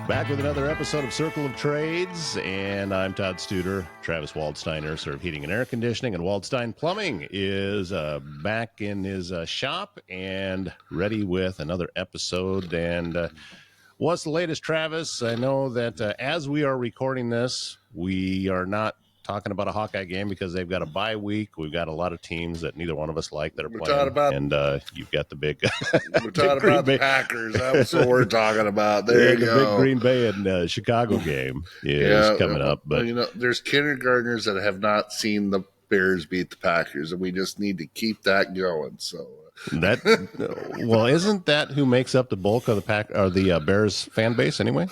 Back with another episode of Circle of Trades, and I'm Todd Studer. Travis Waldsteiner, Serve Heating and Air Conditioning, and Waldstein Plumbing is back in his shop and ready with another episode. And what's the latest, Travis? I know that as we are recording this, we are not talking about a Hawkeye game because they've got a bye week. We've got a lot of teams that neither one of us like that are playing. And you've got the big we're talking about the Packers. That's what we're talking about. There you go. The big Green Bay and Chicago game is coming up. But there's kindergartners that have not seen the Bears beat the Packers, and we just need to keep that going. So isn't that who makes up the bulk of the Bears fan base anyway?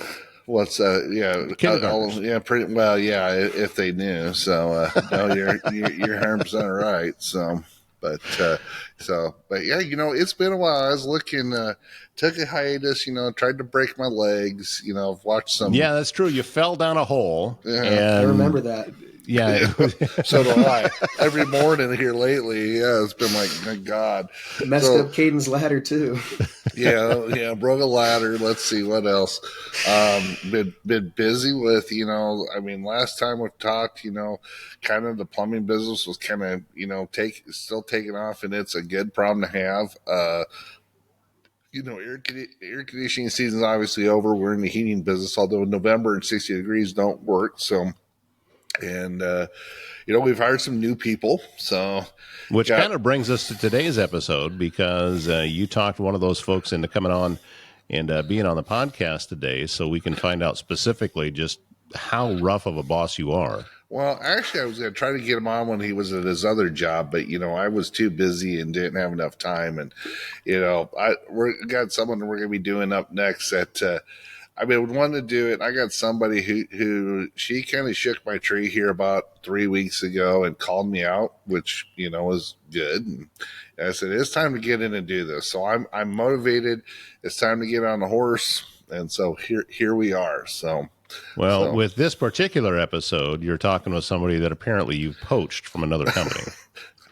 What's pretty well, yeah, if they knew. So no, you're 100% right. But yeah, it's been a while. I was looking, took a hiatus, tried to break my legs, watched some. Yeah, that's true. You fell down a hole. Yeah. And I remember that. Yeah. So do I. Every morning here lately, it's been like, my God. Messed up Caden's ladder, too. Yeah, broke a ladder. Let's see what else. Been busy with, last time we talked, kind of the plumbing business was kind of, still taking off, and it's a good problem to have. Air conditioning season is obviously over. We're in the heating business, although November and 60 degrees don't work. So, and we've hired some new people. So, which kind of brings us to today's episode, because you talked one of those folks into coming on and being on the podcast today, so we can find out specifically just how rough of a boss you are. Well, actually, I was going to try to get him on when he was at his other job, but, I was too busy and didn't have enough time. And, we got someone we're going to be doing up next that, would want to do it. I got somebody who she kind of shook my tree here about 3 weeks ago and called me out, which, was good. And I said, it's time to get in and do this. So I'm motivated. It's time to get on the horse. And so here we are. With this particular episode, you're talking with somebody that apparently you've poached from another company.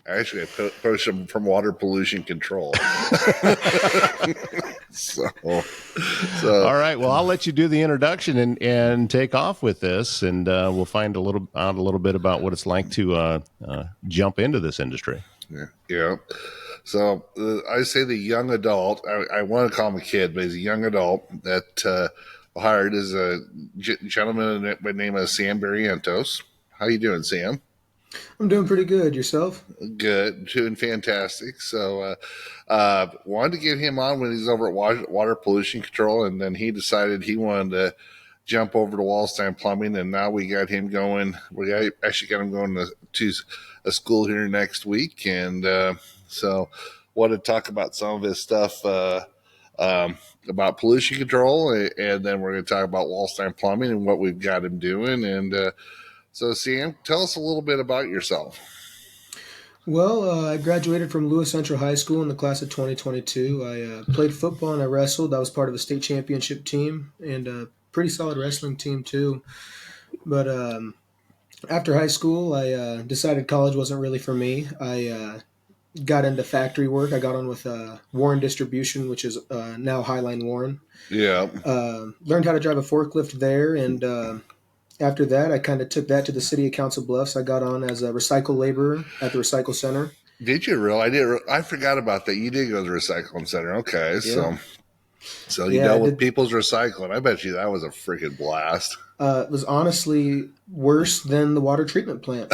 Actually, I poached them from water pollution control. So, all right. Well, I'll let you do the introduction and take off with this, and we'll find a little bit about what it's like to jump into this industry. Yeah. So I say the young adult. I want to call him a kid, but he's a young adult that hired is a gentleman by the name of Sam Barrientos. How you doing, Sam? I'm doing pretty good. Yourself? Good. Doing fantastic. So wanted to get him on when he's over at Water Pollution Control, and then he decided he wanted to jump over to Waldstein Plumbing, and now we got him going. Actually got him going to a school here next week, and so wanted to talk about some of his stuff about pollution control, and then we're going to talk about Waldstein Plumbing and what we've got him doing. And so, Sam, tell us a little bit about yourself. Well, I graduated from Lewis Central High School in the class of 2022. I played football and I wrestled. I was part of a state championship team and a pretty solid wrestling team too. But after high school, I decided college wasn't really for me. I got into factory work. I got on with Warren Distribution, which is now Highline Warren. Yeah. Learned how to drive a forklift there, and after that, I kind of took that to the city of Council Bluffs. I got on as a recycle laborer at the recycle center. Did you really? I forgot about that. You did go to the recycling center. Okay, yeah. So you dealt with people's recycling. I bet you that was a freaking blast. It was honestly worse than the water treatment plant.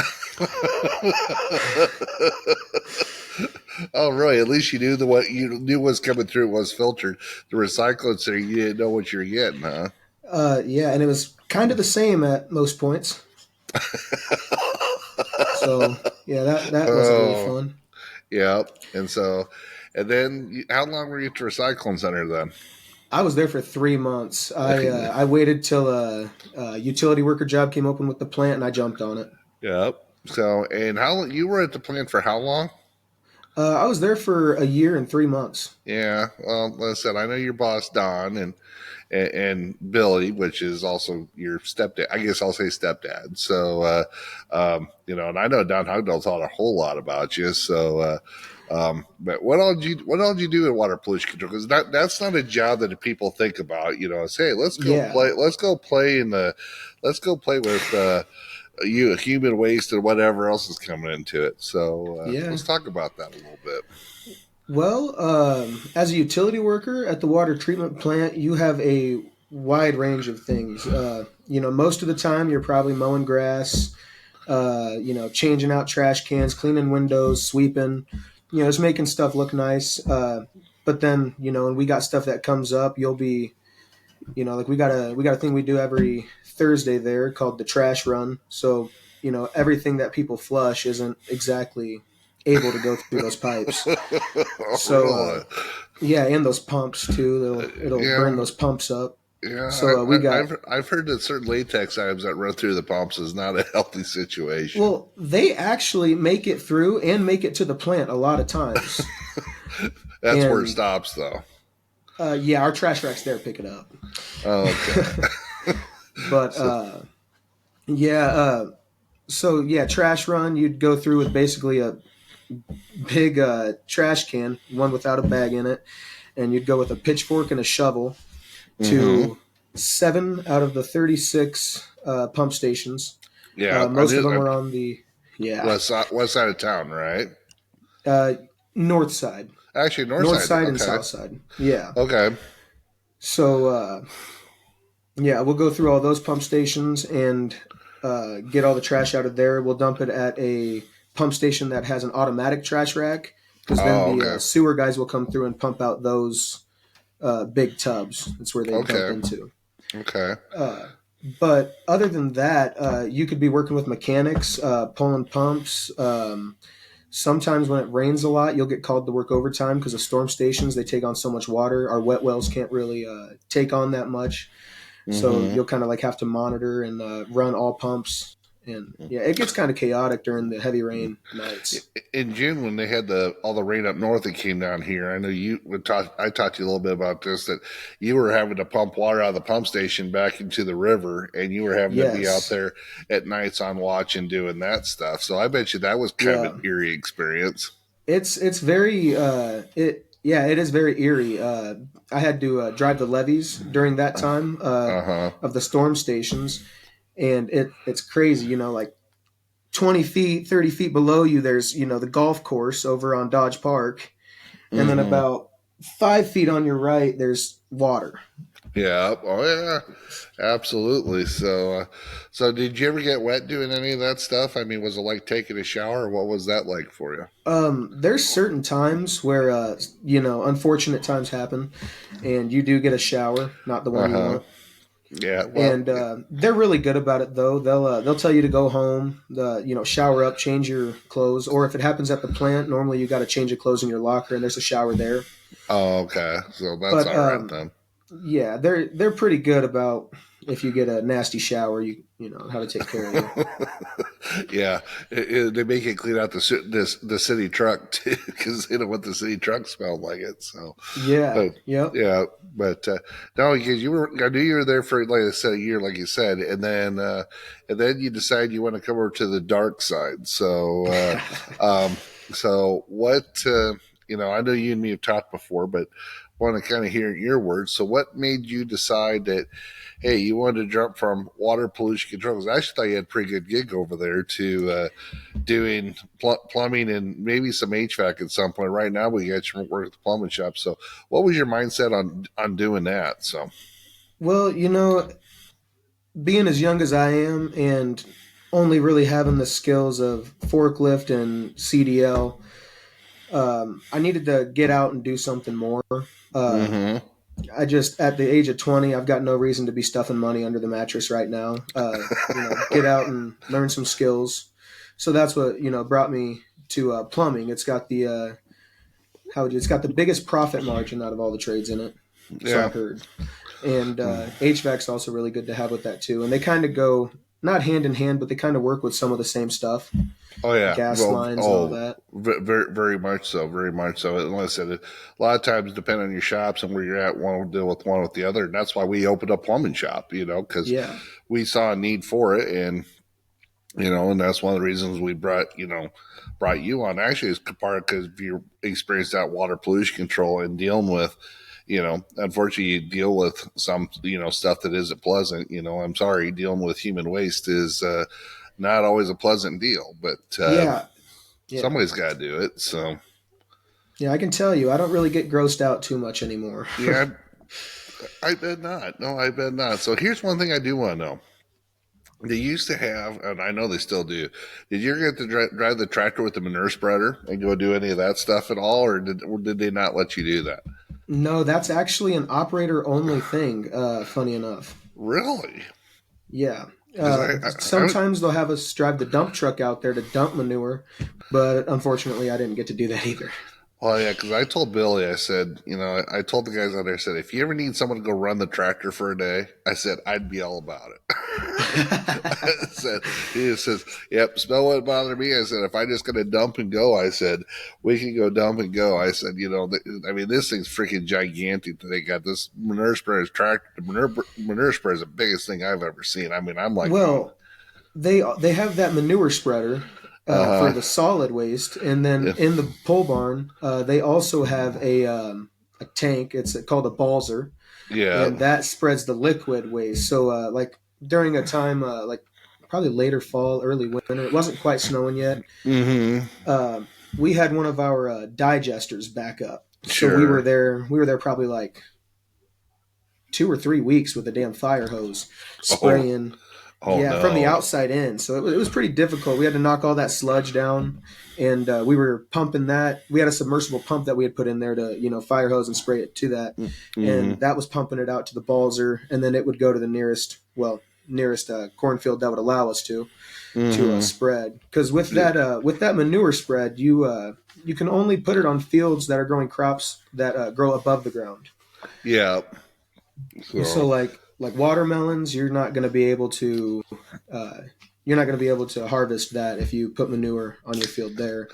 Oh, really? At least you knew what you knew was coming through was filtered. The recycling center, you didn't know what you were getting, huh? Yeah, and it was kind of the same at most points. So yeah, that was really fun. Yeah, and then how long were you at the recycling center then? I was there for 3 months. I waited till a utility worker job came open with the plant, and I jumped on it. Yep. So, and you were at the plant for how long? I was there for 1 year and 3 months. Yeah. Well, like I said, I know your boss, Don, and Billy, which is also your stepdad. I guess I'll say stepdad. So, and I know Don Hugdale taught a whole lot about you. So, but what all did you do in water pollution control? Because that's not a job that people think about. Say, hey, Yeah. let's go play with human waste and whatever else is coming into it. So Yeah. let's talk about that a little bit. Well, as a utility worker at the water treatment plant, you have a wide range of things. Most of the time you're probably mowing grass, changing out trash cans, cleaning windows, sweeping, just making stuff look nice. But then, when we got stuff that comes up, you'll be, like we got a thing we do every Thursday there called the trash run. So, everything that people flush isn't exactly able to go through those pipes. So Really? yeah, and those pumps too. It'll burn Yeah. those pumps up. Yeah, So we got I've heard that certain latex items that run through the pumps is not a healthy situation. well, they actually make it through and make it to the plant a lot of times. That's where it And stops, though. yeah, our trash racks there pick it up. Oh, okay. But So, yeah, so yeah, trash run. You'd go through with basically a big trash can, one without a bag in it, and you'd go with a pitchfork and a shovel hmm to 7 out of the 36 pump stations. yeah, Most of them are on the yeah west side of town, right? uh, north side, Actually, north north side. side and Okay, south side. Yeah. okay. So yeah, we'll go through all those pump stations and get all the trash out of there. We'll dump it at a pump station that has an automatic trash rack because then Oh, the okay, sewer guys will come through and pump out those big tubs. That's where they dump okay, into. okay. Uh, but other than that, you could be working with mechanics, pulling pumps. Sometimes when it rains a lot, you'll get called to work overtime because of storm stations. They take on so much water. Our wet wells can't really take on that much. So hmm you'll kind of like have to monitor and run all pumps. And yeah, it gets kind of chaotic during the heavy rain nights. In June, when they had all the rain up north that came down here, I know I talked to you a little bit about this, that you were having to pump water out of the pump station back into the river, and you were having to be out Yes. there at nights on watch and doing that stuff. So I bet you that was kind of Yeah. an eerie experience. It's very it is very eerie. I had to drive the levees during that time Uh huh. of the storm stations, and it's crazy. Like 20 feet, 30 feet below you, there's the golf course over on Dodge Park, and then hmm about 5 feet on your right, there's water. Yeah. Oh yeah. Absolutely. So did you ever get wet doing any of that stuff? I mean, was it like taking a shower, or what was that like for you? There's certain times where unfortunate times happen, and you do get a shower, not the Uh one you huh. want. Yeah. Well. And they're really good about it though. They'll tell you to go home, shower up, change your clothes, or if it happens at the plant, normally you got to change your clothes in your locker, and there's a shower there. Oh, okay. So that's But all right then. yeah, they're pretty good about if you get a nasty shower, you know how to take care of you. Yeah, they make it clean out the city truck too, because they don't want the city truck smelled like it. So, Yeah, but yep, yeah, but no, because I knew you were there for like I said a year, like you said, and then you decide you want to come over to the dark side. Um, so what? I know you and me have talked before, but want to kind of hear your words. So, what made you decide that? Hey, you wanted to jump from water pollution control? Because I actually thought you had a pretty good gig over there to doing plumbing and maybe some HVAC at some point. Right now, we got you work at the plumbing shop. So, what was your mindset on doing that? So, Well, being as young as I am and only really having the skills of forklift and CDL, I needed to get out and do something more. Uh, hmm I just, at the age of 20, I've got no reason to be stuffing money under the mattress right now. Get out and learn some skills. So that's what, brought me to plumbing. It's got it's got the biggest profit margin out of all the trades in it. So yeah, I've heard. And HVAC's also really good to have with that too. And they kind of go not hand in hand, but they kind of work with some of the same stuff, Oh yeah, gas well, lines and all that. very very much so, very much so. And like I said, a lot of times, depending on your shops and where you're at, one will deal with one with the other, and that's why we opened a plumbing shop. Because Yeah, we saw a need for it, and and that's one of the reasons we brought you on. Actually, it's part because you experienced that water pollution control and dealing with. Unfortunately, you deal with some, stuff that isn't pleasant. I'm sorry, dealing with human waste is not always a pleasant deal, but yeah, yeah, somebody's got to do it. So, yeah. I can tell you, I don't really get grossed out too much anymore. yeah, I bet not. No, I bet not. So, here's one thing I do want to know. They used to have, and I know they still do. Did you ever get to drive the tractor with the manure spreader and go do any of that stuff at all, or did they not let you do that? No, that's actually an operator only thing. Funny enough. Really? Yeah. Because Sometimes they'll have us drive the dump truck out there to dump manure, but unfortunately, I didn't get to do that either. well, yeah, because I told Billy, I said, I told the guys out there, I said, if you ever need someone to go run the tractor for a day, I said, I'd be all about it. I said, he just says, yep, smell wouldn't bother me. I said, if I just going to dump and go, I said, we can go dump and go. I said, this thing's freaking gigantic. They got this manure sprayer's tractor. The manure sprayer is the biggest thing I've ever seen. I mean, I'm like, Well, they have that manure spreader for uh, the solid waste, and then yeah, in the pole barn, they also have a tank. It's called a balzer, yeah, and that spreads the liquid waste. So, like during a time like probably later fall, early winter, it wasn't quite snowing yet. mm-hmm, Uh, we had one of our digesters back up, so we were sure. there. We were there probably like 2 or 3 weeks with a damn fire hose Oh, spraying. oh Yeah, from the no. outside in. So it was pretty difficult. We had to knock all that sludge down, and we were pumping that. We had a submersible pump that we had put in there to, fire hose and spray it to that, Mm-hmm, and that was pumping it out to the balzer, and then it would go to the nearest cornfield that would allow us to mm-hmm. spread. Because with that manure spread, you can only put it on fields that are growing crops that grow above the ground. Yeah. So So, like watermelons, uh, you're not going to be able to harvest that if you put manure on your field there.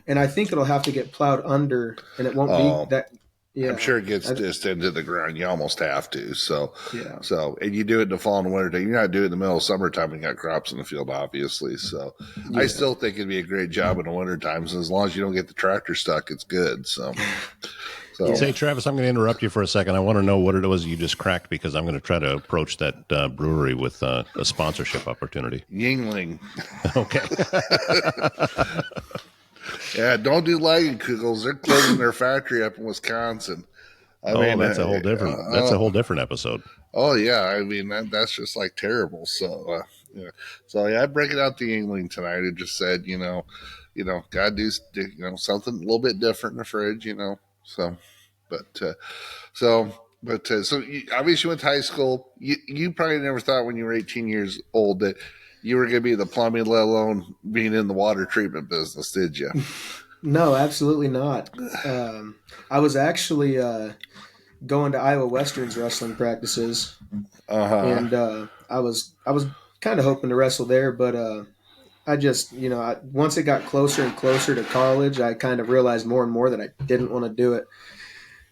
And I think it'll have to get plowed under, and it won't be oh, that. I'm Yeah, sure it gets I, just into the ground. You almost have to. So, yeah, and you do it in the fall and winter time. You're not doing it in the middle of summertime and you got crops in the field, obviously. So, I yeah, still think it'd be a great job in the winter times. As long as you don't get the tractor stuck, it's good. So, Say, yeah. Travis, I'm going to interrupt you for a second. I want to know what it was you just cracked because I'm going to try to approach that brewery with a sponsorship opportunity. Yingling. Okay. Yeah, don't do Kugels. They're closing their factory up in Wisconsin. I Oh, mean, that's a whole different. That's a whole different episode. oh yeah, I mean that's just like terrible. So yeah, so yeah, I break it out the Yingling tonight. It just said, gotta do something a little bit different in the fridge, So, but so you obviously went to high school. You probably never thought when you were 18 years old that you were going to be the plumbing, let alone being in the water treatment business, did you? No, absolutely not. I was actually going to Iowa Western's wrestling practices, Uh huh. and I was kind of hoping to wrestle there, but I just, once it got closer and closer to college, I kind of realized more and more that I didn't want to do it.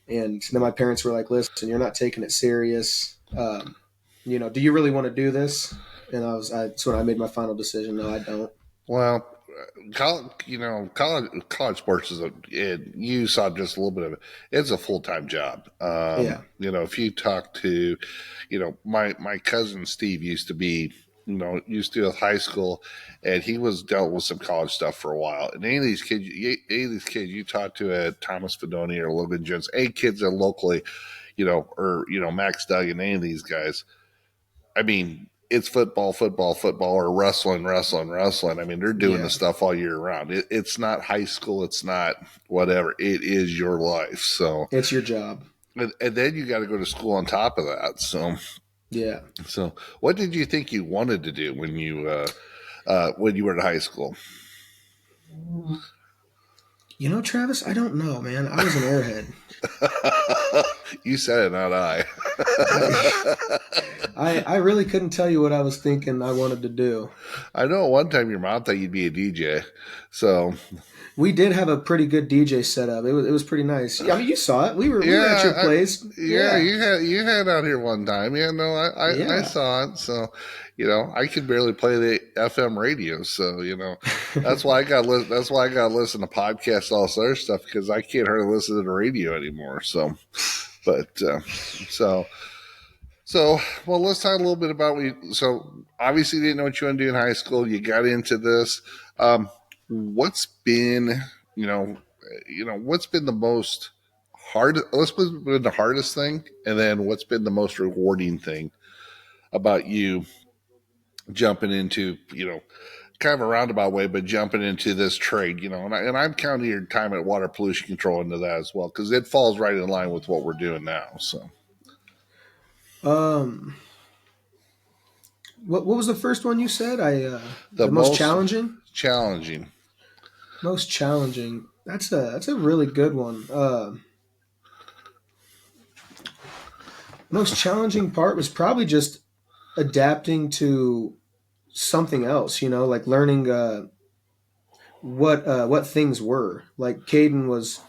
And then my parents were like, "Listen, you're not taking it serious. Do you really want to do this?" And that's when I made my final decision. No, I don't. Well, college sports you saw just a little bit of it. It's a full time job. Yeah, If you talk to, my cousin Steve used to do high school, and he was dealt with some college stuff for a while. And any of these kids you talk to at Thomas Fedoni or Logan Jones, any kids that locally, or Max Duggan, any of these guys, I mean, it's football, football, football, or wrestling, wrestling, wrestling. I mean, they're doing the yeah, stuff all year round. It's not high school. It's not whatever. It is your life. So, it's your job. and then you got to go to school on top of that. Yeah. So what did you think you wanted to do when you were in high school? Travis, I don't know, man. I was an airhead. You said it, not I. I really couldn't tell you what I was thinking I wanted to do. I know at one time your mom thought you'd be a DJ. So We did have a pretty good DJ setup. It was pretty nice. I mean, you saw it. We were at your yeah, place. yeah, Yeah, you had out here one time. Yeah, no, I yeah. saw it. So, I could barely play the FM radio. So, that's why I got that's why I got to listen to podcasts, all this other stuff, because I can't hardly listen to the radio anymore. So, but so so well, let's talk a little bit about So, obviously, you didn't know what you want to do in high school. You got into this. What's been what's been the most hard? What's been the hardest thing, and then what's been the most rewarding thing about you jumping into kind of a roundabout way, but jumping into this trade, and I'm counting your time at water pollution control into that as well, because it falls right in line with what we're doing now. So Um, what was the first one you said? the The most most challenging. challenging. Most challenging. That's a really good one. Most challenging part was probably just adapting to something else. Like learning what things were. Like Caden was,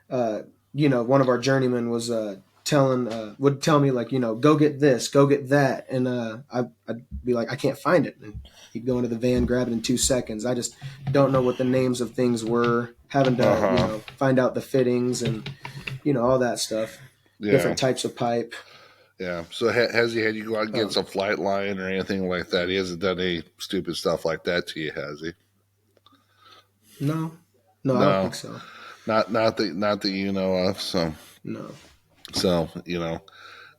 one of our journeymen was would tell me like, go get this, go get that, and I'd be like, I can't find it, and he'd go into the van, grab it in 2 seconds. I just don't know what the names of things were. Having Uh to huh. find out the fittings and all that stuff, Yeah. different types of pipe. Yeah. So has he had you go out and get Um, some flight line or anything like that? He hasn't done any stupid stuff like that to you, has he? no, no, I don't No, think so. not that you know of. So No. so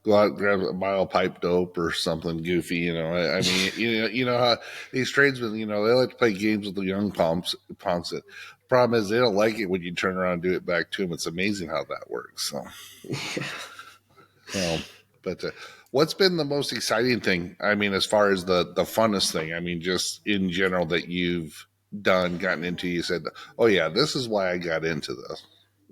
go out and grab a mile pipe dope or something goofy. I mean, how these tradesmen, they like to play games with the young pumps. It. Problem is, they don't like it when you turn around and do it back to them. It's amazing how that works. So, Yeah. but what's been the most exciting thing? I mean, as far as the funnest thing, I mean, just in general that you've gotten into. You said, "Oh yeah, this is why I got into this."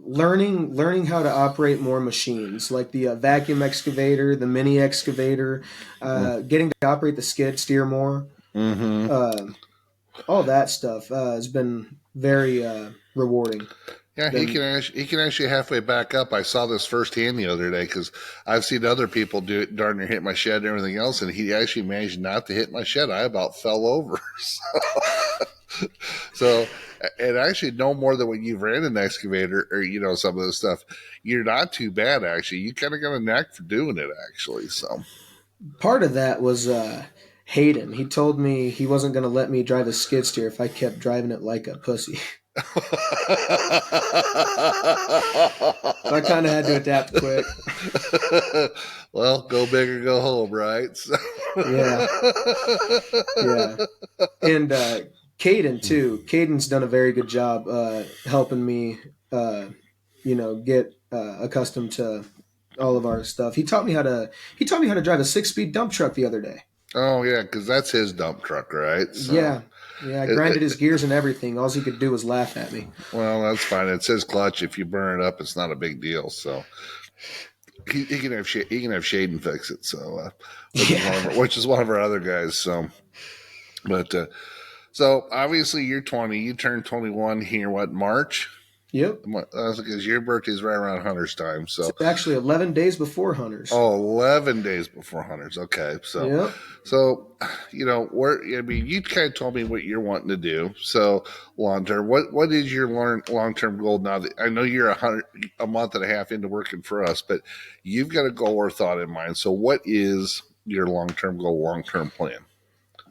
Learning how to operate more machines like the vacuum excavator, the mini excavator, getting to operate the skid steer more, Mm-hmm. uh, all that stuff has been very rewarding. Yeah, Been he can actually halfway back up. I saw this firsthand the other day because I've seen other people do it, darn near hit my shed and everything else, and he actually managed not to hit my shed. I about fell over. So, and actually, no more than when you've ran an excavator or some of this stuff, you're not too bad actually. You kind of got a knack for doing it actually. So, Part of that was Hayden. He told me he wasn't going to let me drive a skid steer if I kept driving it like a pussy. So I kind of had to adapt quick. well, go big or go home, right? So. Yeah, yeah. And Caden too. Caden's done a very good job helping me, get accustomed to all of our stuff. He taught me how to drive a 6-speed dump truck the other day. Oh yeah, because that's his dump truck, right? So, Yeah, yeah. I it, grinded his it, gears and everything. All he could do was laugh at me. well, that's fine. It says clutch. If you burn it up, it's not a big deal. So he can have he can have Shaden fix it. So Yeah. which is one of our other guys. So, but so obviously you're 20. You turned 21 here. What March? Yep. That's because your birthday's right around Hunter's time. It's So actually 11 days before Hunters. oh, 11 days before Hunters. Okay. So Yep. So, where I mean, you kind of told me what you're wanting to do. So, long term, what is your long term goal now? That I know you're a month and a half into working for us, but you've got a goal or thought in mind. So, what is your long term goal, long term plan?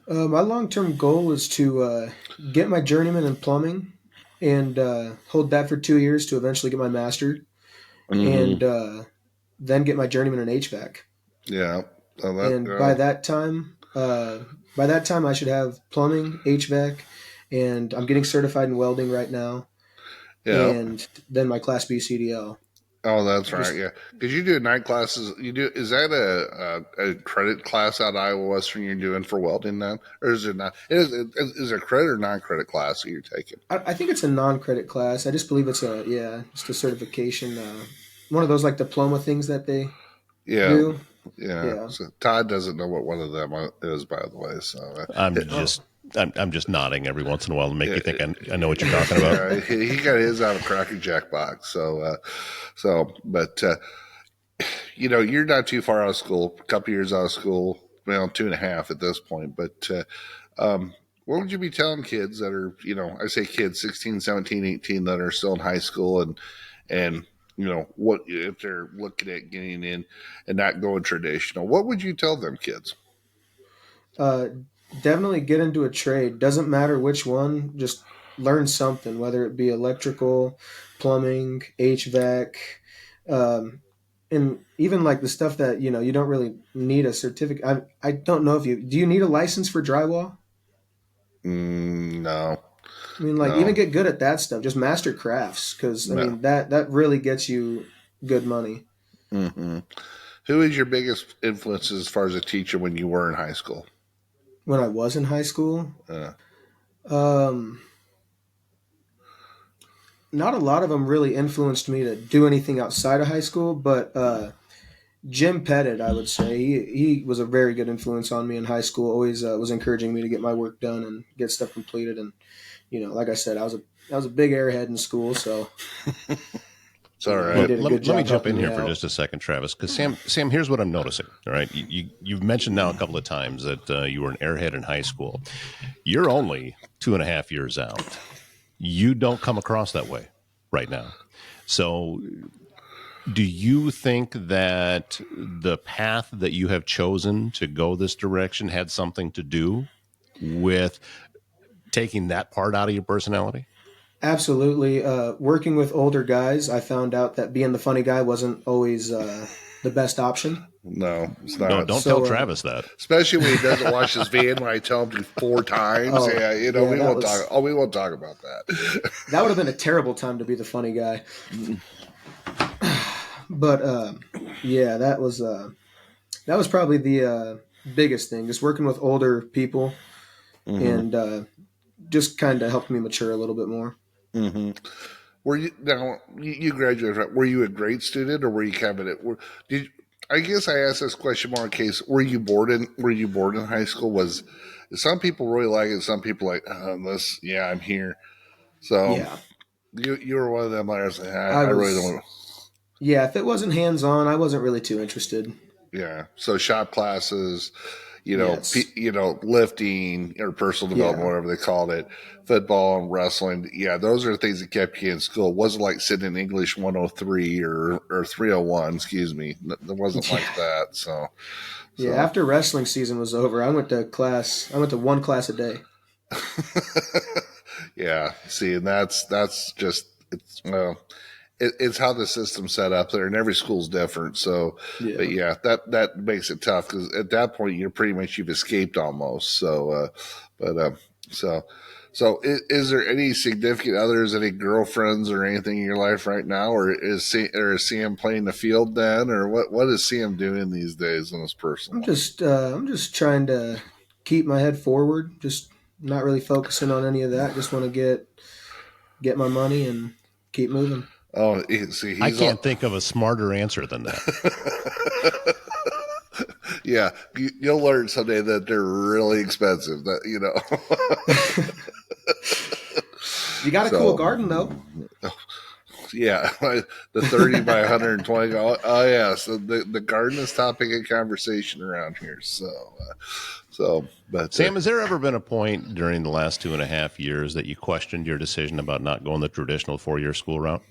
My long-term goal is to get my journeyman in plumbing and hold that for 2 years to eventually get my master, Mm-hmm. and then get my journeyman in HVAC. Yeah. So And by that time, I should have plumbing, HVAC, and I'm getting certified in welding right now, yeah. and then my Class B CDL. Oh, that's right. Just Yeah, because you do night classes. You do is that a credit class out of Iowa Western you're doing for welding then, or is it not? Is it a credit or non-credit class that you're taking? I think it's a non-credit class. I just believe it's just a certification, one of those like diploma things that they Yeah. do. Yeah. Yeah. So Todd doesn't know what one of them is, by the way. So I'm Oh, just I'm just nodding every once in a while to make yeah, you think I know what you're talking about. yeah, he got his out of Cracker Jack box. But you're not too far out of school. A couple years out of school, well, 2.5 at this point. But what would you be telling kids that are, I say kids, 16, 17, 18, that are still in high school and what if they're looking at getting in and not going traditional? What would you tell them kids? uh, definitely get into a trade. Doesn't matter which one. Just learn something, whether it be electrical, plumbing, HVAC, um, and even like the stuff that you don't really need a certificate. I don't know if you do. You need a license for drywall? No, I mean, like even no. get good at that stuff. Just master crafts, because I No. mean that really gets you good money. Hmm. Who is your biggest influence as far as a teacher when you were in high school? When I was in high school, Uh, um, not a lot of them really influenced me to do anything outside of high school, but Jim Pettit, I would say, he was a very good influence on me in high school. Always was encouraging me to get my work done and get stuff completed. And like I said, I was a big airhead in school, so it's all he Well, right. did a good let me job jump helping in me here for out. just a second, Travis, because Sam, here's what I'm noticing. All right, you've mentioned now a couple of times that you were an airhead in high school. You're only 2.5 years out. You don't come across that way right now. So, do you think that the path that you have chosen to go this direction had something to do with taking that part out of your personality? Absolutely. Working with older guys, I found out that being the funny guy wasn't always the best option. No, it's No, not. don't tell So, Travis that. Especially when he doesn't wash his van when I tell him to 4 times. oh Yeah, yeah, we won't talk. Oh, we won't talk about that. that would have been a terrible time to be the funny guy. But yeah, that was probably the biggest thing. Just working with older people Hmm. and just kind of helped me mature a little bit more. Hmm. Were you now? You graduated, right? Were you a great student, or were you kind of did I guess I asked this question more in case were you bored in high school? Was some people really like it, some people like this. Yeah, I'm here. So Yeah, you were one of them. Like, I was like, I I really was. don't. Yeah, if it wasn't hands on, I wasn't really too interested. Yeah. So shop classes, Yes. lifting or personal development, Yeah. whatever they called it, football and wrestling. Yeah, those are the things that kept you in school. It wasn't like sitting in English 103 or 301. Excuse me. It wasn't Yeah. like that. So, Yeah. so After wrestling season was over, I went to class. I went to one class a day. yeah. See, and that's just it's well, it's how the system's set up there, and every school's different. So, but Yeah. yeah, that makes it tough because at that point you've escaped almost. So, but so is there any significant others, any girlfriends or anything in your life right now, or is Sam playing the field then, or what is Sam doing these days in his personal life? I'm just trying to keep my head forward. Just not really focusing on any of that. Just want to get my money and keep moving. Oh, see, I he's all. can't think of a smarter answer than that. Yeah, you'll learn someday that they're really expensive. That You got a cool So garden though. yeah, the 30 by 120. Oh yeah, so the garden is topic of conversation around here. But Sam, has there ever been a point during the last 2.5 years that you questioned your decision about not going the traditional 4-year school route?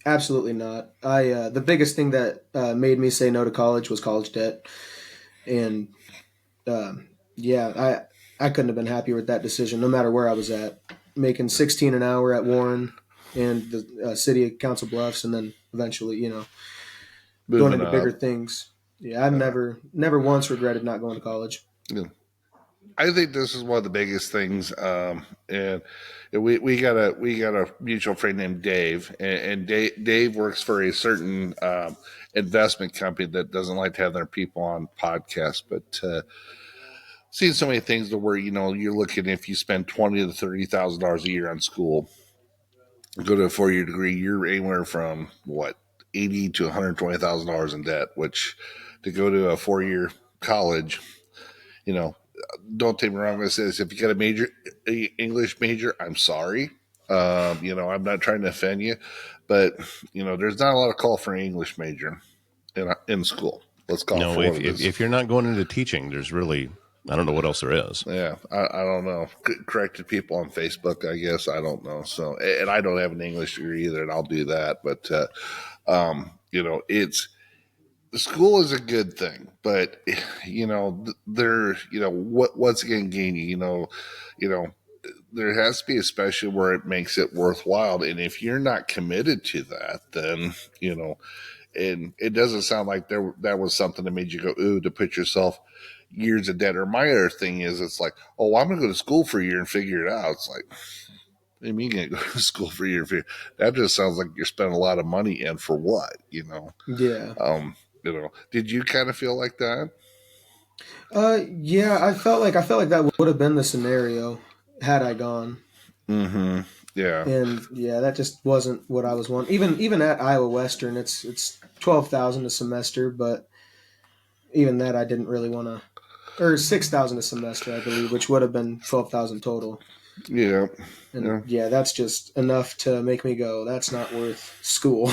Absolutely not. The biggest thing that made me say no to college was college debt, and yeah, I couldn't have been happier with that decision. No matter where I was at, making 16 an hour at Warren and the city of Council Bluffs, and then eventually, going moving into bigger up. things. Yeah, I've Uh, never once regretted not going to college. yeah. I think this is one of the biggest things. And we got a mutual friend named Dave, and Dave works for a certain investment company that doesn't like to have their people on podcasts, but seen so many things to where you're looking if you spend $20,000 to $30,000 a year on school, go to a 4-year degree, you're anywhere from what 80 to $120,000 in debt, which to go to a 4-year college, you know, don't take me wrong. This is if you got a English major, I'm sorry. I'm not trying to offend you, but there's not a lot of call for an English major in school. Let's call it No, for what it is. if you're not going into teaching, there's really, I don't know what else there is. Yeah, I don't know. Corrected people on Facebook, I guess. I don't know. So, and I don't have an English degree either, and I'll do that. But, it's school is a good thing, but what's going to gain you? There has to be a special where it makes it worthwhile, and if you're not committed to that, then and it doesn't sound like that was something that made you go ooh to put yourself years of debt. Or my other thing is, it's like, oh, I'm going to go to school for a year and figure it out. It's like, what do you mean you go to school for a year? That just sounds like you're spending a lot of money, and for what? Yeah. Did you kind of feel like that? Yeah, I felt like that would have been the scenario had I gone. Mm-hmm. Yeah. And yeah, that just wasn't what I was wanting. Even at Iowa Western, it's 12,000 a semester, but even that I didn't really want to, or 6,000 a semester, I believe, which would have been 12,000 total. Yeah. And yeah, that's just enough to make me go, that's not worth school.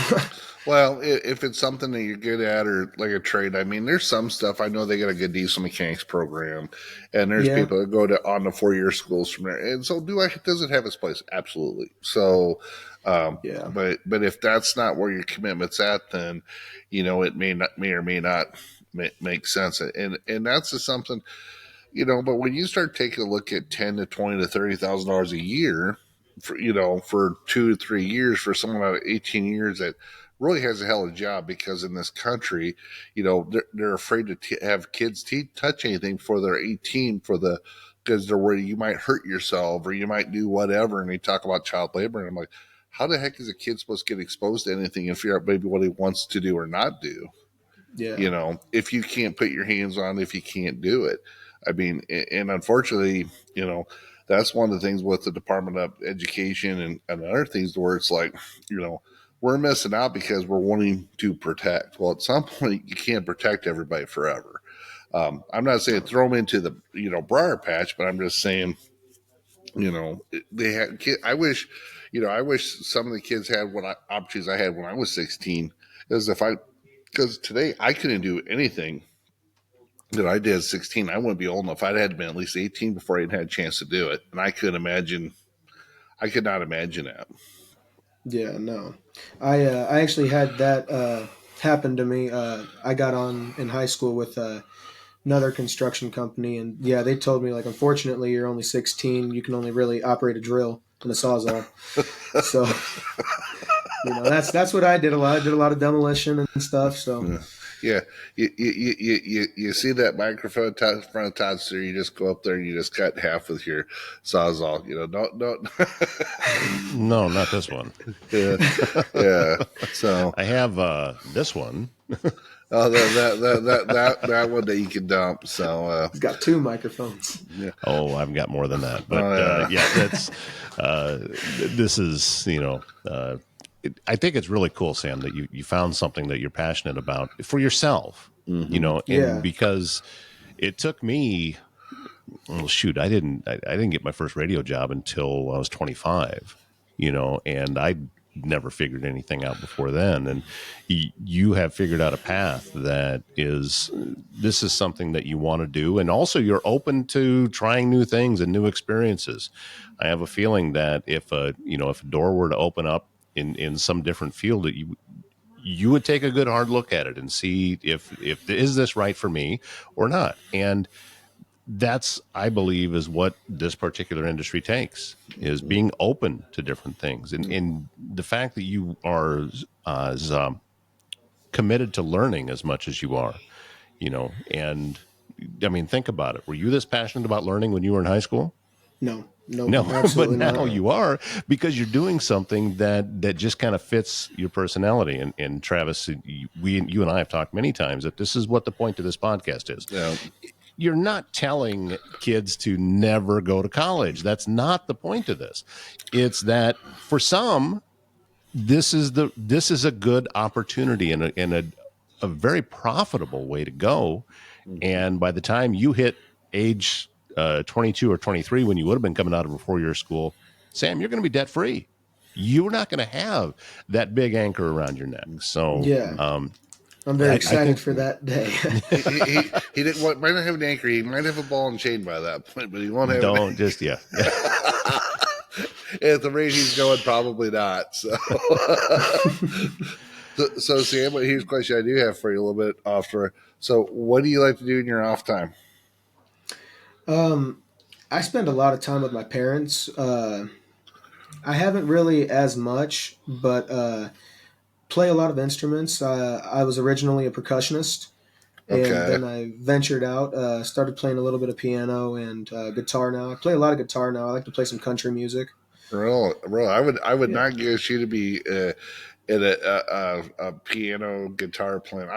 Well, if it's something that you're good at, or like a trade, I mean, there's some stuff. I know they got a good diesel mechanics program, and there's people that go on the 4-year schools from there. And so, does it have its place? Absolutely. So, Yeah. But if that's not where your commitment's at, then it may or may not make sense. And that's just something, But when you start taking a look at 10 to 20 to $30,000 a year, for 2 to 3 years for someone out of 18 years that really has a hell of a job, because in this country, they're afraid to have kids touch anything before they're 18 because they're worried you might hurt yourself or you might do whatever. And they talk about child labor, and I'm like, how the heck is a kid supposed to get exposed to anything and figure out maybe what he wants to do or not do? Yeah. If you can't put your hands on it, if you can't do it. I mean, and unfortunately, that's one of the things with the Department of Education and other things where it's like, we're missing out because we're wanting to protect. Well, at some point, you can't protect everybody forever. I'm not saying throw them into the briar patch, but I'm just saying, they had. I wish some of the kids had opportunities I had when I was 16. Because today I couldn't do anything that I did at 16. I wouldn't be old enough. I'd had been at least 18 before I'd had a chance to do it, and I could not imagine that. Yeah, no. I actually had that happen to me. I got on in high school with another construction company, and yeah, they told me, like, unfortunately, you're only 16. You can only really operate a drill and a sawzall. So, that's what I did a lot. I did a lot of demolition and stuff. So. Yeah, you see that microphone in front of Todd, so you just go up there and you just cut half with your sawzall. Don't. No, not this one. Yeah. So I have this one. Oh, that one that you can dump. So he's got 2 microphones. Yeah. Oh, I've got more than that. But that's this is I think it's really cool, Sam, that you found something that you're passionate about for yourself. Mm-hmm. Because it took me. Well, shoot, I didn't get my first radio job until I was 25. And I never figured anything out before then. And you have figured out a path that this is something that you want to do. And also you're open to trying new things and new experiences. I have a feeling that if a door were to open up in some different field, that you would take a good hard look at it and see if is this right for me or not. And that's, I believe, is what this particular industry takes, is being open to different things. And the fact that you are as committed to learning as much as you are, and I mean, think about it. Were you this passionate about learning when you were in high school? No, but now not. you are, because you're doing something that just kind of fits your personality. And Travis, you and I have talked many times that this is what the point of this podcast is. Yeah. You're not telling kids to never go to college. That's not the point of this. It's that for some, this is a good opportunity and a very profitable way to go. Mhm. And by the time you hit age 22 or 23, when you would have been coming out of a 4-year school, Sam, you're going to be debt free. You're not going to have that big anchor around your neck. So Yeah, I'm very I excited think for that day. He didn't might not have an anchor. He might have a ball and chain by that point, but he won't have an don't just, yeah. At the rate he's going, probably not. So, so Sam, here's a question I do have for you a little bit after. So, what do you like to do in your off time? um, I spend a lot of time with my parents. I haven't really as much, but play a lot of instruments. I was originally a percussionist, and Okay, then I ventured out, started playing a little bit of piano and guitar now. I play a lot of guitar now. I like to play some country music. real. I would Yeah. not guess you to be in a piano guitar playing.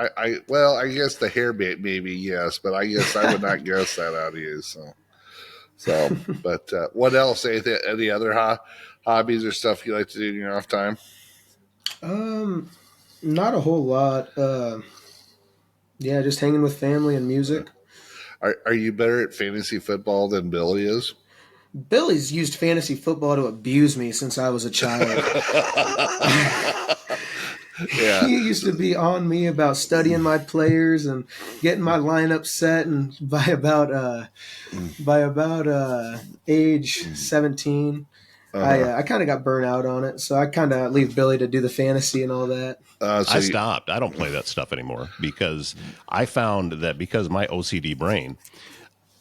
Well, I guess the hair bit maybe yes, but I guess I would not guess that out of you. But what else? Any other hobbies or stuff you like to do in your off time? um, Not a whole lot. Yeah, just hanging with family and music. Are you better at fantasy football than Billy is? Billy's used fantasy football to abuse me since I was a child. Yeah. He used to be on me about studying my players and getting my lineup set, and by about age 17, Uh-huh. I kind of got burnt out on it. So I kind of leave Billy to do the fantasy and all that. So I you, stopped. I don't play that stuff anymore because I found that because of my OCD brain,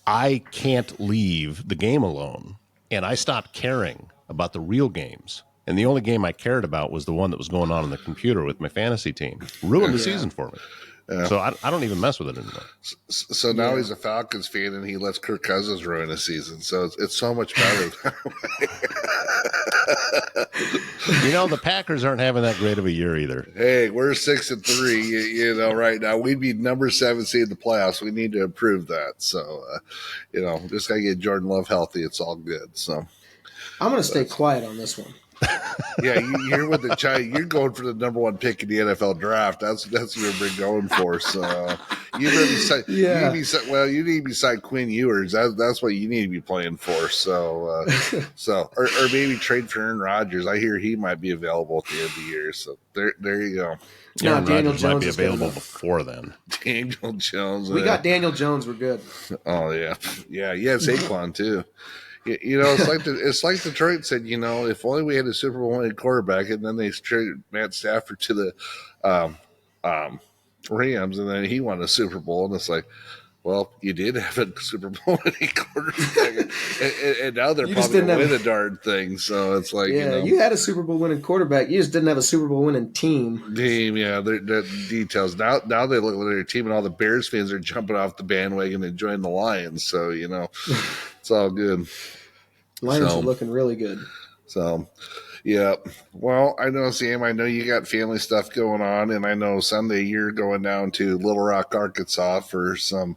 I can't leave the game alone. And I stopped caring about the real games. And the only game I cared about was the one that was going on the computer with my fantasy team. Ruined the Yeah, season for me. yeah. So I don't even mess with it anymore. So now yeah. he's a Falcons fan and he lets Kirk Cousins ruin a season. So it's so much better. You know, the Packers aren't having that great of a year either. Hey, we're 6-3. Right now we'd be number 7 seed in the playoffs. We need to improve that. So, just gotta get Jordan Love healthy. It's all good. So. I'm going to stay That's, quiet on this one. yeah, you're with the China. You're going for the number 1 pick in the NFL draft. That's what you're going for. So you need to be, Yeah. you need to be side Quinn Ewers. That's what you need to be playing for. So or maybe trade for Aaron Rodgers. I hear he might be available at the end of the year. So there you go. No, Aaron Daniel Rodgers might Jones be is good available enough. before then. Daniel Jones. We got Daniel Jones. We're good. Oh yeah. Saquon too. It's like Detroit said. If only we had a Super Bowl winning quarterback, and then they traded Matt Stafford to the um, um, Rams, and then he won a Super Bowl, and it's like, well, you did have a Super Bowl winning quarterback, and now they're You just probably going didn't to have. win the darn thing. So it's like Yeah, you had a Super Bowl winning quarterback. You just didn't have a Super Bowl winning team. team, yeah, the details. Now they look at their team, and all the Bears fans are jumping off the bandwagon and joining the Lions. So it's all good. Lions are So looking really good. so. Yeah. Well, I know, Sam, I know you got family stuff going on, and I know Sunday you're going down to Little Rock, Arkansas for some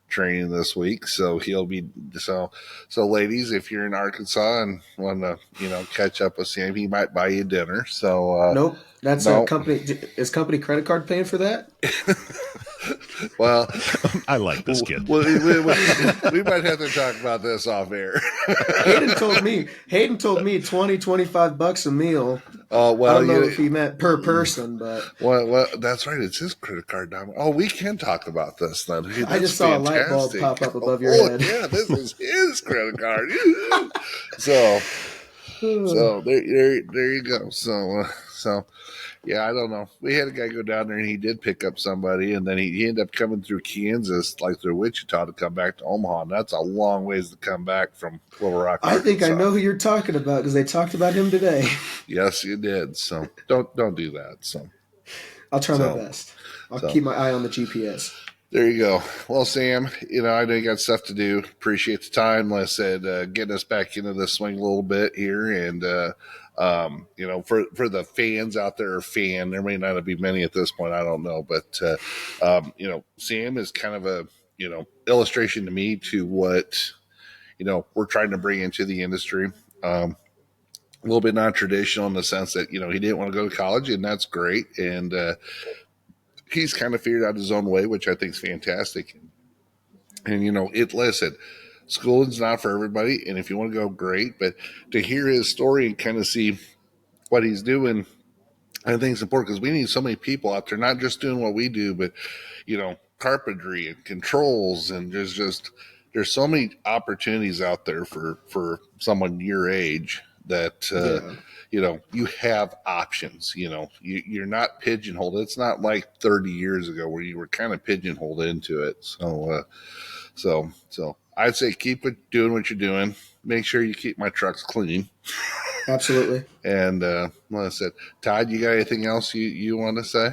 training this week. So he'll be so ladies, if you're in Arkansas and want to, catch up with Sam, he might buy you dinner. So Nope, that's a no. company. Is company credit card paying for that? Well, I like this kid. we might have to talk about this off air. Hayden told me 25 bucks a meal. Oh, I well, don't know if he meant per person, but well, that's right. It's his credit card number. Oh, we can talk about this then. Hey, I just saw a light bulb pop up above your head. Yeah, this is his credit card. so there you go. So yeah, I don't know. We had a guy go down there and he did pick up somebody, and then he ended up coming through Kansas, like through Wichita, to come back to Omaha. And that's a long ways to come back from Little Rock, I think I Arkansas. know who you're talking about because they talked about him today. Yes, you did. So don't do that. So I'll try my best. I'll keep my eye on the GPS. there you go. Well, Sam, I know you got stuff to do. Appreciate the time. Like I said, getting us back into the swing a little bit here. And, for the fans out there, there may not be many at this point. I don't know. But, Sam is kind of a, illustration to me to what, we're trying to bring into the industry. A little bit non-traditional in the sense that, he didn't want to go to college, and that's great. And, he's kind of figured out his own way, which I think is fantastic. And, listen, schooling's not for everybody. And if you want to go, great. But to hear his story and kind of see what he's doing, I think it's important because we need so many people out there, not just doing what we do, but, carpentry and controls. And there's so many opportunities out there for someone your age that, you have options. You're not pigeonholed. It's not like 30 years ago where you were kind of pigeonholed into it. So I'd say keep doing what you're doing. Make sure you keep my trucks clean. Absolutely. And like I said, Todd, you got anything else you want to say?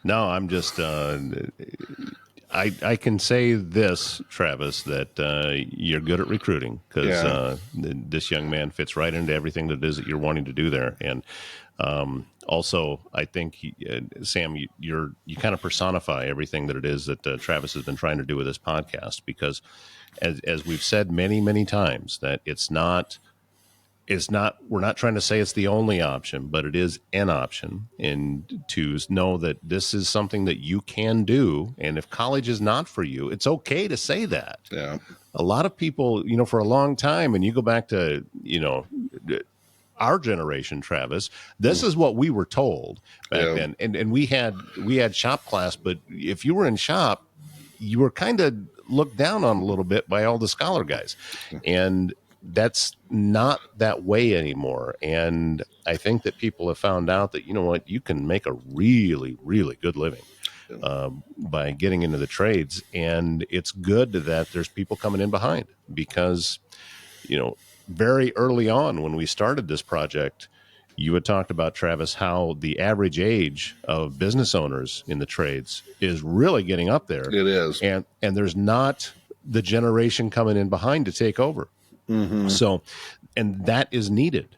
No, I'm just. I can say this, Travis, that you're good at recruiting because this young man fits right into everything that it is that you're wanting to do there. And also, I think, Sam, you kind of personify everything that it is that Travis has been trying to do with this podcast because, as we've said many, many times, that we're not trying to say it's the only option, but it is an option. And to know that this is something that you can do. And if college is not for you, it's okay to say that. Yeah. A lot of people, for a long time, and you go back to, our generation, Travis, this is what we were told back then. And we had shop class, but if you were in shop, you were kind of looked down on a little bit by all the scholar guys. And that's not that way anymore. And I think that people have found out that, you can make a really, really good living by getting into the trades. And it's good that there's people coming in behind because, very early on when we started this project, you had talked about, Travis, how the average age of business owners in the trades is really getting up there. It is. And there's not the generation coming in behind to take over. Mm-hmm. So, and that is needed.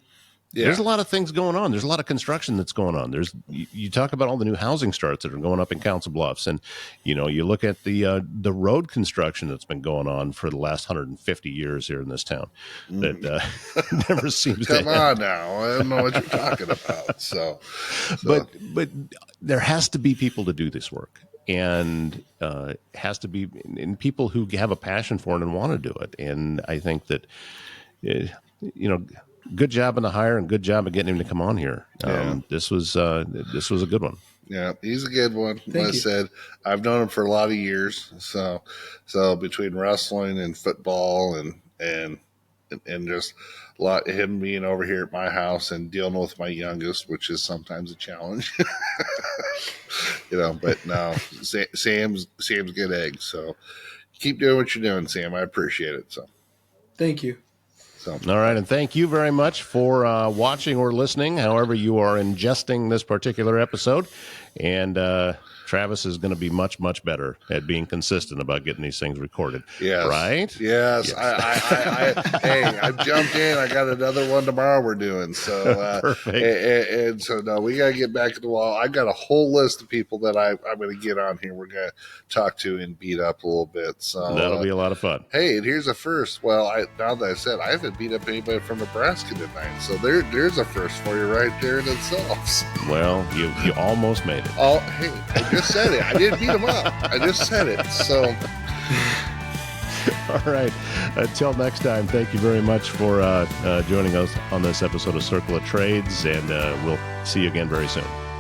Yeah. There's a lot of things going on. There's a lot of construction that's going on. You talk about all the new housing starts that are going up in Council Bluffs, and you look at the road construction that's been going on for the last 150 years here in this town. That never seems to come on now. I don't know what you're talking about. But there has to be people to do this work. And has to be in people who have a passion for it and want to do it. And I think that, good job on the hire and good job of getting him to come on here. This was a good one. Yeah, he's a good one. Like I said, I've known him for a lot of years. So between wrestling and football and just a lot of him being over here at my house and dealing with my youngest, which is sometimes a challenge. But no, Sam's good egg. So keep doing what you're doing, Sam. I appreciate it. So thank you. All right, and thank you very much for watching or listening, however you are ingesting this particular episode. And Travis is going to be much, much better at being consistent about getting these things recorded. Yes. Right? Yes. I jumped in. I got another one tomorrow we're doing. So perfect. And so no, we got to get back to the wall. I got a whole list of people that I'm going to get on here. We're going to talk to and beat up a little bit. So that'll be a lot of fun. Hey, and here's a first. Well, now that I said, I haven't beat up anybody from Nebraska tonight. So there's a first for you right there in itself. Well, you almost made it. Oh, hey, I just said it. I didn't beat him up. I just said it. So, all right. Until next time, thank you very much for joining us on this episode of Circle of Trades, and we'll see you again very soon.